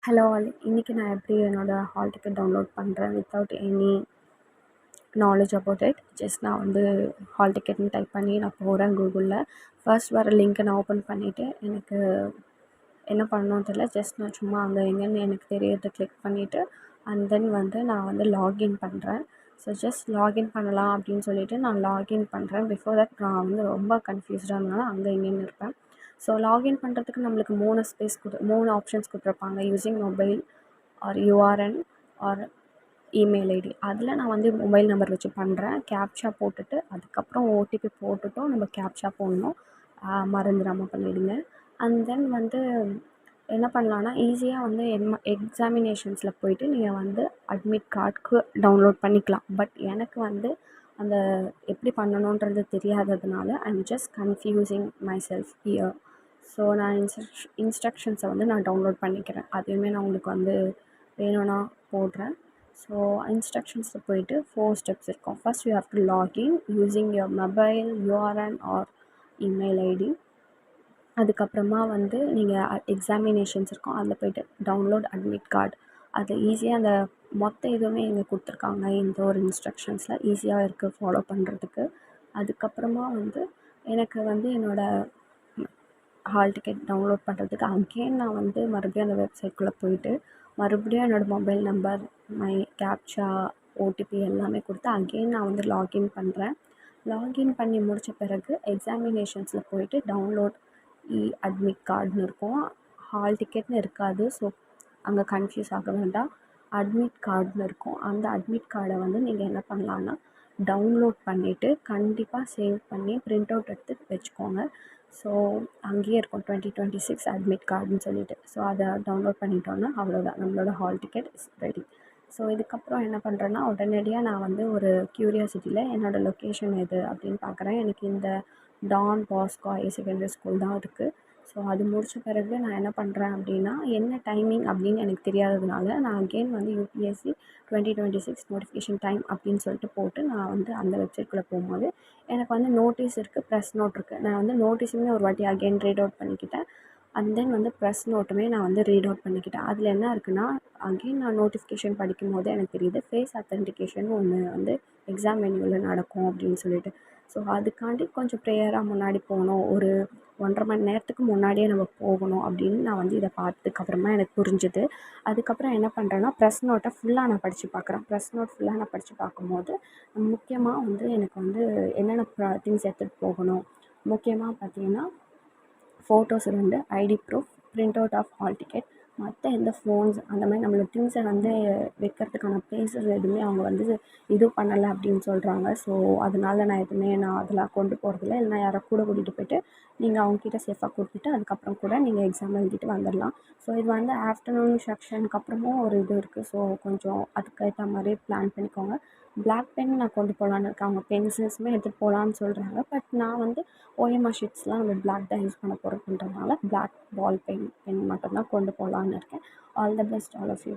Hello all, இன்றைக்கி நான் எப்படி என்னோடய ஹால் டிக்கெட் டவுன்லோட் பண்ணுறேன் without any knowledge about it. Just நான் வந்து ஹால் டிக்கெட்னு டைப் பண்ணி நான் போகிறேன் கூகுளில். ஃபர்ஸ்ட் வர லிங்க்கை நான் ஓப்பன் பண்ணிவிட்டு எனக்கு என்ன பண்ணணும்னு தெரியல. ஜஸ்ட் நான் சும்மா அங்கே எங்கேன்னு எனக்கு தெரியறதை கிளிக் பண்ணிவிட்டு அண்ட் தென் வந்து நான் வந்து லாகின் பண்ணுறேன். ஸோ ஜஸ்ட் லாகின் பண்ணலாம் அப்படின்னு சொல்லிவிட்டு நான் லாகின் பண்ணுறேன். பிஃபோர் தட் நான் வந்து ரொம்ப கன்ஃபியூஸ்டாக இருந்தனால அங்கே இங்கேன்னு இருப்பேன். ஸோ லாகின் பண்ணுறதுக்கு நம்மளுக்கு 3 ஆப்ஷன்ஸ் கொடுத்துருப்பாங்க. Using mobile or URN or email ID. அதில் நான் வந்து மொபைல் நம்பர் வச்சு பண்ணுறேன். கேப்ச்சா போட்டுட்டு அதுக்கப்புறம் ஓடிபி போட்டுட்டும் நம்ம கேப்ச்சா போடணும். மறந்துடாமல் பண்ணிவிடுங்க. அண்ட் தென் வந்து என்ன பண்ணலான்னா ஈஸியாக வந்து எக்ஸாமினேஷன்ஸில் போயிட்டு நீங்கள் வந்து அட்மிட் கார்டுக்கு டவுன்லோட் பண்ணிக்கலாம். பட் எனக்கு வந்து அந்த எப்படி பண்ணணுன்றது தெரியாததுனால I'm just confusing myself here. So நான் இன்ஸ்ட்ரக்ஷன்ஸை வந்து நான் டவுன்லோட் பண்ணிக்கிறேன். அதையுமே நான் உங்களுக்கு வந்து வேணும்னா போடுறேன். ஸோ இன்ஸ்ட்ரக்ஷன்ஸில் போயிட்டு 4 ஸ்டெப்ஸ் இருக்கும். First you have to login using your mobile URN or email ID. அதுக்கப்புறமா வந்து நீங்கள் எக்ஸாமினேஷன்ஸ் இருக்கும், அதில் போய்ட்டு டவுன்லோட் அட்மிட் கார்டு. அது ஈஸியாக அந்த மொத்த இதுவுமே இங்கே கொடுத்துருக்காங்க. இந்த ஒரு இன்ஸ்ட்ரக்ஷன்ஸில் ஈஸியாக இருக்குது ஃபாலோ பண்ணுறதுக்கு. அதுக்கப்புறமா வந்து எனக்கு வந்து என்னோடய ஹால் டிக்கெட் டவுன்லோட் பண்ணுறதுக்கு அகெயின் நான் வந்து மறுபடியும் அந்த வெப்சைட்குள்ளே போயிட்டு மறுபடியும் என்னோடய mobile number, my captcha, OTP எல்லாமே கொடுத்து அகெயின் நான் வந்து லாகின் பண்ணுறேன். லாகின் பண்ணி முடித்த பிறகு எக்ஸாமினேஷன்ஸில் போயிட்டு டவுன்லோட் அட்மிட் கார்டுன்னு இருக்கும். ஹால் டிக்கெட்னு இருக்காது. ஸோ அங்கே கன்ஃபியூஸ் ஆக வேண்டாம். அட்மிட் கார்டுன்னு இருக்கும். அந்த அட்மிட் கார்டை வந்து நீங்கள் என்ன பண்ணலான்னா டவுன்லோட் பண்ணிவிட்டு கண்டிப்பாக சேவ் பண்ணி ப்ரிண்ட் அவுட் எடுத்து வச்சுக்கோங்க. ஸோ அங்கேயே இருக்கும் 2026 அட்மிட் கார்டுன்னு சொல்லிட்டு. ஸோ அதை டவுன்லோட் பண்ணிட்டோன்னா அவ்வளோதான், நம்மளோட hall ticket is ready. So இதுக்கப்புறம் என்ன பண்ணுறேன்னா உடனடியாக நான் வந்து ஒரு க்யூரியாசிட்டியில் என்னோடய லொக்கேஷன் எது அப்படின்னு பார்க்குறேன். எனக்கு இந்த Don Bosco higher secondary school தான் இருக்குது. ஸோ அது முடித்த பிறகு நான் என்ன பண்ணுறேன் அப்படின்னா என்ன டைமிங் அப்படின்னு எனக்கு தெரியாததுனால நான் அகெயின் வந்து யூபிஎஸ்சி 2026 நோட்டிஃபிகேஷன் டைம் அப்படின்னு சொல்லிட்டு போட்டு நான் வந்து அந்த வெப்சைட்குள்ளே போகும்போது எனக்கு வந்து நோட்டீஸ் இருக்குது, ப்ரெஸ் நோட் இருக்குது. நான் வந்து நோட்டீஸுமே ஒரு வாட்டி அகெயின் ரீட் அவுட் பண்ணிக்கிட்டேன். அண்ட் தென் வந்து ப்ரெஸ் நோட்டுமே நான் வந்து ரீட் அவுட் பண்ணிக்கிட்டேன். அதில் என்ன இருக்குன்னா அகெயின் நான் நோட்டிஃபிகேஷன் படிக்கும்போது எனக்கு தெரியுது ஃபேஸ் அத்தென்டிகேஷன் ஒன்று வந்து எக்ஸாம் வென்யூவில் நடக்கும் அப்படின்னு சொல்லிட்டு. ஸோ அதுக்காண்டி கொஞ்சம் ப்ரேயராக முன்னாடி போகணும், ஒரு 1.5 மணி நேரத்துக்கு முன்னாடியே நம்ம போகணும் அப்படின்னு நான் வந்து இதை பார்த்ததுக்கப்புறமா எனக்கு புரிஞ்சுது. அதுக்கப்புறம் என்ன பண்ணுறேன்னா ப்ரெஸ் நோட்டை ஃபுல்லாக நான் படித்து பார்க்குறேன். ப்ரெஸ் நோட் ஃபுல்லாக நான் படித்து பார்க்கும்போது முக்கியமாக வந்து எனக்கு வந்து என்னென்ன திங்ஸ் எடுத்துகிட்டு போகணும், முக்கியமாக பார்த்தீங்கன்னா photos 2, ID proof, print out of hall ticket, மற்ற எந்த ஃபோன்ஸ் அந்த மாதிரி நம்மளோட திங்ஸை வந்து வைக்கிறதுக்கான ப்ளேஸஸ் எதுவுமே அவங்க வந்து இது பண்ணலை அப்படின்னு சொல்கிறாங்க. ஸோ அதனால நான் அதெல்லாம் கொண்டு போகிறதில்ல. இல்லைனா யாரை கூட கூட்டிகிட்டு போய்ட்டு நீங்கள் அவங்கக்கிட்ட சேஃபாக கொடுத்துட்டு அதுக்கப்புறம் கூட நீங்கள் எக்ஸாம் எழுதிட்டு வந்துடலாம். ஸோ இது வந்து ஆஃப்டர்நூன் செக்ஷனுக்கு அப்புறமும் ஒரு இது இருக்குது. ஸோ கொஞ்சம் அதுக்கேற்ற மாதிரி பிளான் பண்ணிக்கோங்க. பிளாக் பென் நான் கொண்டு போகலான்னு இருக்கேன். அவங்க பென்சில்ஸுமே எடுத்துகிட்டு போகலான்னு சொல்கிறாங்க. பட் நான் வந்து ஓஎம்ஆர் ஷீட்ஸ்லாம் நம்ம பிளாக் தான் யூஸ் பண்ண போகிறோம்ன்றதுனால பிளாக் பால் பென் மட்டும்தான் கொண்டு போகலான்னு இருக்கேன். All the best all of you.